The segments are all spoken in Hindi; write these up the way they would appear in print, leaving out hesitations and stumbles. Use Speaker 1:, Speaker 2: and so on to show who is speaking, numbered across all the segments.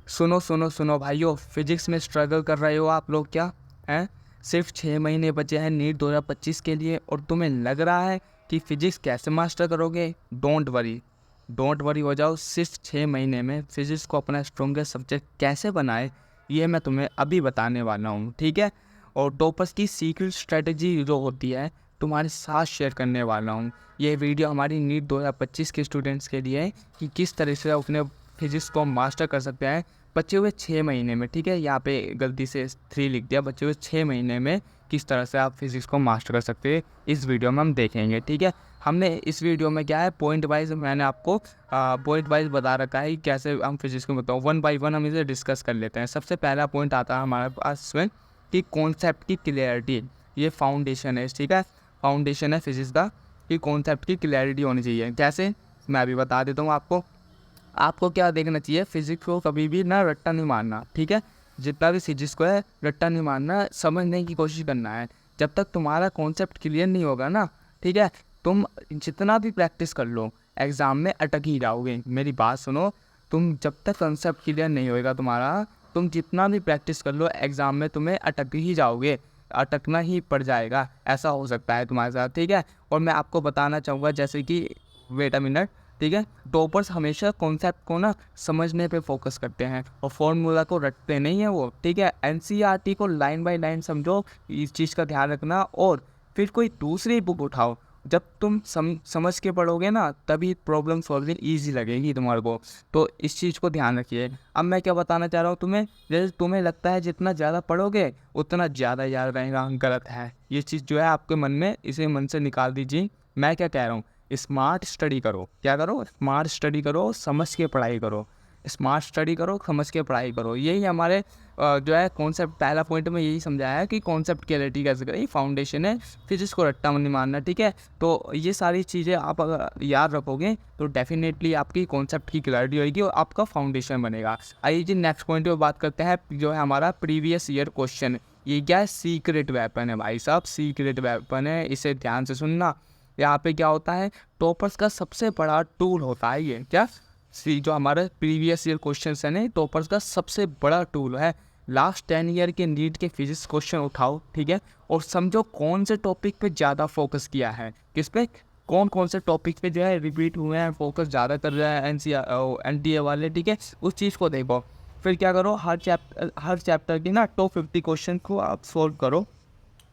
Speaker 1: सुनो सुनो सुनो भाइयों, फिजिक्स में स्ट्रगल कर रहे हो आप लोग क्या हैं? सिर्फ 6 महीने बचे हैं नीट 2025 के लिए और तुम्हें लग रहा है कि फिजिक्स कैसे मास्टर करोगे? डोंट वरी हो जाओ। सिर्फ 6 महीने में फिजिक्स को अपना स्ट्रॉन्गेस्ट सब्जेक्ट कैसे बनाए, ये मैं तुम्हें अभी बताने वाला हूँ, ठीक है? और टॉपर्स की सीक्रेट स्ट्रेटजी जो होती है तुम्हारे साथ शेयर करने वाला हूँ। ये वीडियो हमारी नीट 2025 के स्टूडेंट्स के लिए है कि किस तरह से अपने फिजिक्स को मास्टर कर सकते हैं बचे हुए 6 महीने में, ठीक है? यहाँ पे गलती से 3 लिख दिया। बचे हुए 6 महीने में किस तरह से आप फिजिक्स को मास्टर कर सकते हैं, इस वीडियो में हम देखेंगे, ठीक है? हमने इस वीडियो में क्या है, पॉइंट वाइज मैंने आपको पॉइंट वाइज बता रखा है कि कैसे हम फिजिक्स को बताओ। 1 बाई 1 हम इसे डिस्कस कर लेते हैं। सबसे पहला पॉइंट आता है हमारे पास इसमें कि कॉन्सेप्ट की क्लियरिटी। ये फाउंडेशन है, ठीक है? फाउंडेशन है फिजिक्स का कि कॉन्सेप्ट की क्लियरिटी होनी चाहिए। कैसे, मैं अभी बता देता हूँ आपको। आपको क्या देखना चाहिए, फिजिक्स को कभी भी ना रट्टा नहीं मारना, ठीक है? जितना भी फिजिक्स को है रट्टा नहीं मारना, समझने की कोशिश करना है। जब तक तुम्हारा कॉन्सेप्ट क्लियर नहीं होगा ना, ठीक है, तुम जितना भी प्रैक्टिस कर लो एग्ज़ाम में अटक ही जाओगे। मेरी बात सुनो, तुम जब तक कॉन्सेप्ट क्लियर नहीं होएगा तुम्हारा, तुम जितना भी प्रैक्टिस कर लो एग्ज़ाम में तुम्हें अटक ही जाओगे, अटकना ही पड़ जाएगा। ऐसा हो सकता है तुम्हारे साथ, ठीक है? और मैं आपको बताना चाहूँगा जैसे कि, वेट अ मिनट, ठीक है? टॉपर्स हमेशा कॉन्सेप्ट को ना समझने पे फोकस करते हैं और फॉर्मूला को रटते नहीं हैं वो, ठीक है? एनसीईआरटी को लाइन बाय लाइन समझो, इस चीज़ का ध्यान रखना, और फिर कोई दूसरी बुक उठाओ। जब तुम समझ के पढ़ोगे ना, तभी प्रॉब्लम सॉल्विंग ईजी लगेगी तुम्हारे को। तो इस चीज़ को ध्यान रखिए। अब मैं क्या बताना चाह रहा हूँ तुम्हें, जैसे तुम्हें लगता है जितना ज़्यादा पढ़ोगे उतना ज़्यादा याद रहेगा, गलत है ये चीज़ जो है आपके मन में, इसे मन से निकाल दीजिए। मैं क्या कह रहा हूँ, स्मार्ट स्टडी करो। क्या करो? स्मार्ट स्टडी करो, समझ के पढ़ाई करो। स्मार्ट स्टडी करो, समझ के पढ़ाई करो। यही हमारे जो है कॉन्सेप्ट, पहला पॉइंट में यही समझाया है कि कॉन्सेप्ट क्लैरिटी कैसे करें, फाउंडेशन है, फिजिक्स को रट्टा नहीं मारना, ठीक है? तो ये सारी चीज़ें आप अगर याद रखोगे तो डेफिनेटली आपकी कॉन्सेप्ट की क्लैरिटी होगी और आपका फाउंडेशन बनेगा। आइए जी नेक्स्ट पॉइंट पर बात करते हैं, जो है हमारा प्रीवियस ईयर क्वेश्चन। ये क्या है? सीक्रेट वेपन है भाई साहब, सीक्रेट वेपन है, इसे ध्यान से सुनना। यहाँ पे क्या होता है, टॉपर्स का सबसे बड़ा टूल होता है ये, क्या? जो हमारे प्रीवियस ईयर क्वेश्चन है, टॉपर्स का सबसे बड़ा टूल है। लास्ट 10 ईयर के नीट के फिजिक्स क्वेश्चन उठाओ, ठीक है, और समझो कौन से टॉपिक पे ज़्यादा फोकस किया है, किस पे, कौन से टॉपिक पे जो है रिपीट हुए हैं, फोकस ज़्यादा कर रहा है एनटीए वाले, ठीक है? उस चीज़ को देखो। फिर क्या करो, हर चैप्टर की ना टॉप 50 क्वेश्चन को आप सोल्व करो,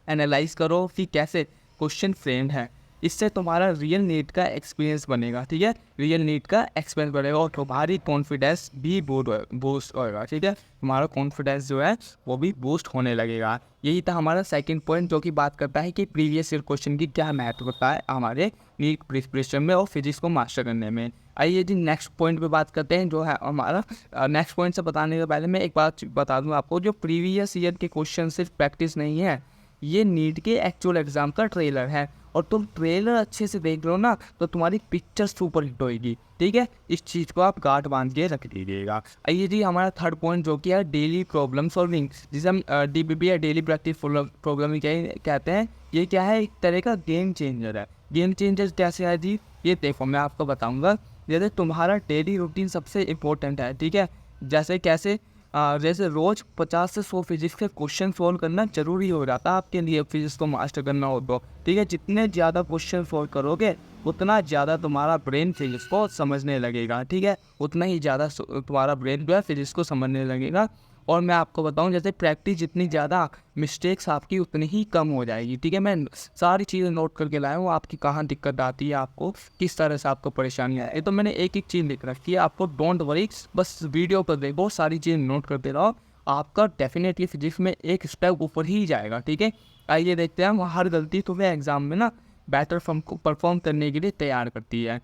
Speaker 1: एनालाइज करो कि कैसे क्वेश्चन फ्रेम्ड है। इससे तुम्हारा रियल नीट का एक्सपीरियंस बनेगा, ठीक है? रियल नीट का एक्सपीरियंस बनेगा और तुम्हारी कॉन्फिडेंस भी बूस्ट होएगा, ठीक है? तुम्हारा कॉन्फिडेंस जो है वो भी बूस्ट होने लगेगा। यही था हमारा सेकंड पॉइंट, जो कि बात करता है कि प्रीवियस ईयर क्वेश्चन की क्या महत्वता है हमारे नीट प्रिपरेशन में और फिजिक्स को मास्टर करने में। आइए जी नेक्स्ट पॉइंट पे बात करते हैं, जो है हमारा नेक्स्ट पॉइंट से बताने से पहले मैं एक बात बता दूं आपको, जो प्रीवियस ईयर के क्वेश्चन सिर्फ प्रैक्टिस नहीं है, ये नीट के एक्चुअल एग्जाम का ट्रेलर है। और तुम ट्रेलर अच्छे से देख लो ना तो तुम्हारी पिक्चर सुपर हिट होएगी, ठीक है? इस चीज़ को आप गांठ बांध के रख दीजिएगा। आइए जी हमारा थर्ड पॉइंट, जो कि है डेली प्रॉब्लम सॉल्विंग, जिसे हम DPP या डेली प्रैक्टिस प्रॉब्लम कहते हैं। ये क्या है, एक तरह का गेम चेंजर है। गेम चेंजर कैसे है जी, ये देखो मैं आपको बताऊँगा। जैसे तुम्हारा डेली रूटीन सबसे इम्पोर्टेंट है, ठीक है? जैसे कैसे, जैसे रोज़ 50 से 100 फिजिक्स के क्वेश्चन सोल्व करना ज़रूरी हो जाता है आपके लिए, फिजिक्स को मास्टर करना हो तो, ठीक है? जितने ज़्यादा क्वेश्चन सोल्व करोगे उतना ज़्यादा तुम्हारा ब्रेन फिजिक्स को समझने लगेगा, ठीक है? उतना ही ज़्यादा तुम्हारा ब्रेन जो है फिजिक्स को समझने लगेगा। और मैं आपको बताऊं, जैसे प्रैक्टिस जितनी ज़्यादा, मिस्टेक्स आपकी उतनी ही कम हो जाएगी, ठीक है? मैं सारी चीज़ें नोट करके लाया हूँ, आपकी कहाँ दिक्कत आती है, आपको किस तरह से आपको परेशानी है, ये तो मैंने एक एक चीज़ लिख रखी है। आपको डोंट वरी, बस वीडियो पर देखो, सारी चीज़ें नोट करते रहो, आपका डेफिनेटली फिजिक्स में एक स्टेप ऊपर ही जाएगा, ठीक है? आइए देखते हैं, हर गलती तुम्हें एग्जाम में ना बेटर परफॉर्म करने के लिए तैयार करती है।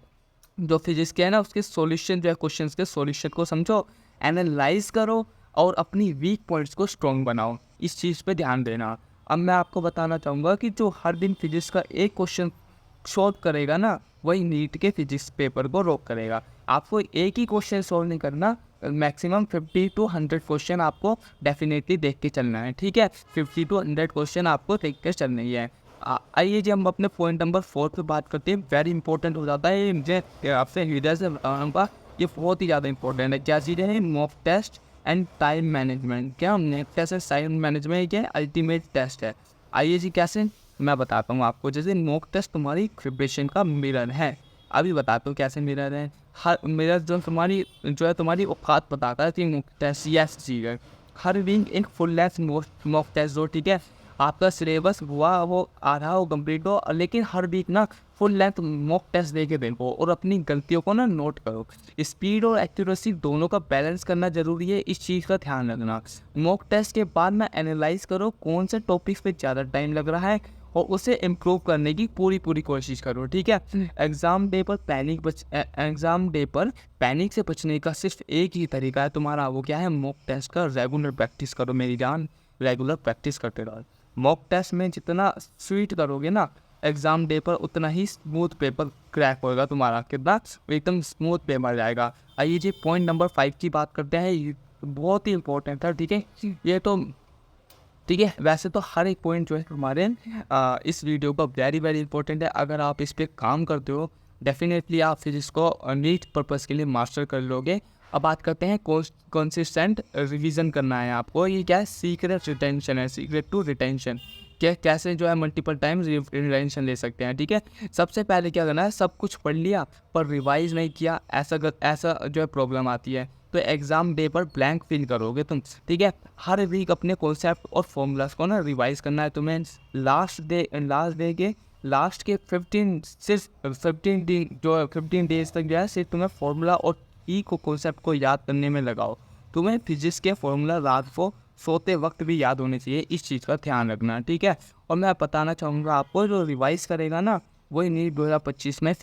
Speaker 1: जो फिजिक्स के है ना, उसके सॉल्यूशन जो है, क्वेश्चंस के सॉल्यूशन को समझो, एनालाइज करो और अपनी वीक पॉइंट्स को स्ट्रॉन्ग बनाओ। इस चीज़ पे ध्यान देना। अब मैं आपको बताना चाहूँगा कि जो हर दिन फिजिक्स का एक क्वेश्चन सॉल्व करेगा ना, वही नीट के फिजिक्स पेपर को रॉक करेगा। आपको एक ही क्वेश्चन सॉल्व नहीं करना, मैक्सिमम 50 to 100 क्वेश्चन आपको डेफिनेटली देख के चलना है, ठीक है? 50 to 100 क्वेश्चन आपको देख के चलना ही है। आइए जी हम अपने पॉइंट नंबर 4 पे बात करते हैं। वेरी इंपॉर्टेंट हो जाता है ये, मुझे आपसे हृदय से बताऊँगा, ये बहुत ही ज़्यादा इंपॉर्टेंट है। क्या चीज़ें हैं? Mock test, and time management. क्या नेट कैसे टाइम मैनेजमेंट क्या अल्टीमेट टेस्ट है। आइए जी कैसे, मैं बताता हूँ आपको। जैसे मॉक टेस्ट तुम्हारी प्रिपरेशन का मिरर है। अभी बताता हूँ कैसे मिरर है। हर मिरर जो तुम्हारी जो है तुम्हारी औकात बताता है कि मॉक टेस्ट ये ऐसी चीज़ है। हर वीक एक फुल लेंथ मॉक टेस्ट दो, ठीक है। आपका सिलेबस हुआ वो आ रहा हो कंप्लीट हो, लेकिन हर वीक ना फुल लेंथ मॉक टेस्ट दे के देखो और अपनी गलतियों को ना नोट करो। स्पीड और एक्यूरेसी दोनों का बैलेंस करना जरूरी है, इस चीज़ का ध्यान रखना। मॉक टेस्ट के बाद ना एनालाइज करो कौन से टॉपिक्स पे ज़्यादा टाइम लग रहा है और उसे इम्प्रूव करने की पूरी कोशिश करो, ठीक है। एग्ज़ाम डे पर पैनिक से बचने का सिर्फ एक ही तरीका है तुम्हारा, वो क्या है, मॉक टेस्ट का रेगुलर प्रैक्टिस करो मेरी जान। रेगुलर प्रैक्टिस करते रहो। मॉक टेस्ट में जितना स्वीट करोगे ना एग्ज़ाम डे पर, उतना ही स्मूथ पेपर क्रैक होगा तुम्हारा। कितना एकदम स्मूथ पेपर जाएगा। आइए जी पॉइंट नंबर 5 की बात करते हैं। ये बहुत ही इंपॉर्टेंट था, ठीक है। ये तो ठीक है, वैसे तो हर एक पॉइंट जो है हमारे इस वीडियो का वेरी इंपॉर्टेंट है। अगर आप इस पर काम करते हो डेफिनेटली आप फिर इसको नीट पर्पज़ के लिए मास्टर कर लोगे। अब बात करते हैं कंसिस्टेंट रिवीजन करना है आपको। ये क्या है, सीक्रेट रिटेंशन है, सीक्रेट टू रिटेंशन। क्या कैसे जो है मल्टीपल टाइम्स रिटेंशन ले सकते हैं, ठीक है। सबसे पहले क्या करना है, सब कुछ पढ़ लिया पर रिवाइज नहीं किया, ऐसा जो है प्रॉब्लम आती है। तो एग्ज़ाम डे पर ब्लैंक फिल करोगे तुम, ठीक है। हर वीक अपने कॉन्सेप्ट और फॉर्मूलाज को ना रिवाइज करना है तुम्हें। लास्ट डे के लास्ट के 15 दिन जो है 15 डेज तक जो है सिर्फ तुम्हें फॉर्मूला और ई को कॉन्सेप्ट को याद करने में लगाओ। तुम्हें फिजिक्स के फॉर्मूला रात को सोते वक्त भी याद होने चाहिए, इस चीज़ का ध्यान रखना, ठीक है। और मैं बताना चाहूँगा आपको, जो रिवाइज करेगा ना वही नीट 2025 में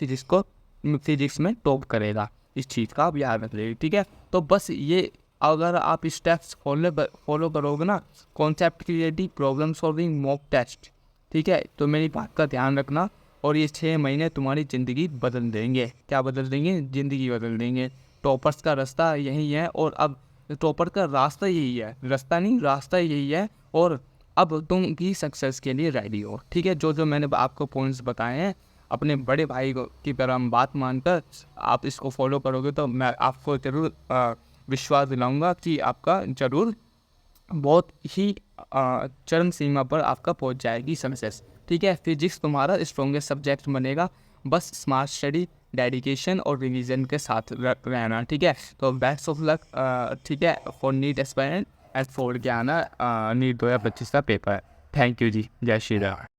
Speaker 1: फिजिक्स में टॉप करेगा। इस चीज़ का आप याद रख लीजिए, ठीक है। तो बस ये अगर आप स्टेप्स फॉलो करोगे ना, concept clarity, problem solving, mock test, ठीक है, तो मेरी बात का ध्यान रखना। और ये 6 महीने तुम्हारी ज़िंदगी बदल देंगे। क्या बदल देंगे? ज़िंदगी बदल देंगे। टॉपर्स का रास्ता यही है, और अब टॉपर का रास्ता यही है, रास्ता नहीं रास्ता यही है। और अब तुम भी सक्सेस के लिए रेडी हो, ठीक है। जो मैंने आपको पॉइंट्स बताए हैं, अपने बड़े भाई की तरह बात मानकर आप इसको फॉलो करोगे तो मैं आपको ज़रूर विश्वास दिलाऊंगा कि आपका ज़रूर बहुत ही चरम सीमा पर आपका पहुंच जाएगी सक्सेस, ठीक है। फिजिक्स तुम्हारा स्ट्रॉन्गेस्ट सब्जेक्ट बनेगा। बस स्मार्ट स्टडी, डेडिकेशन और रिवीजन के साथ रहना, ठीक है। तो बेस्ट ऑफ लक, ठीक है, for NEET aspirant and for के आना नीट 2025 का पेपर। थैंक यू जी, जय श्री राम।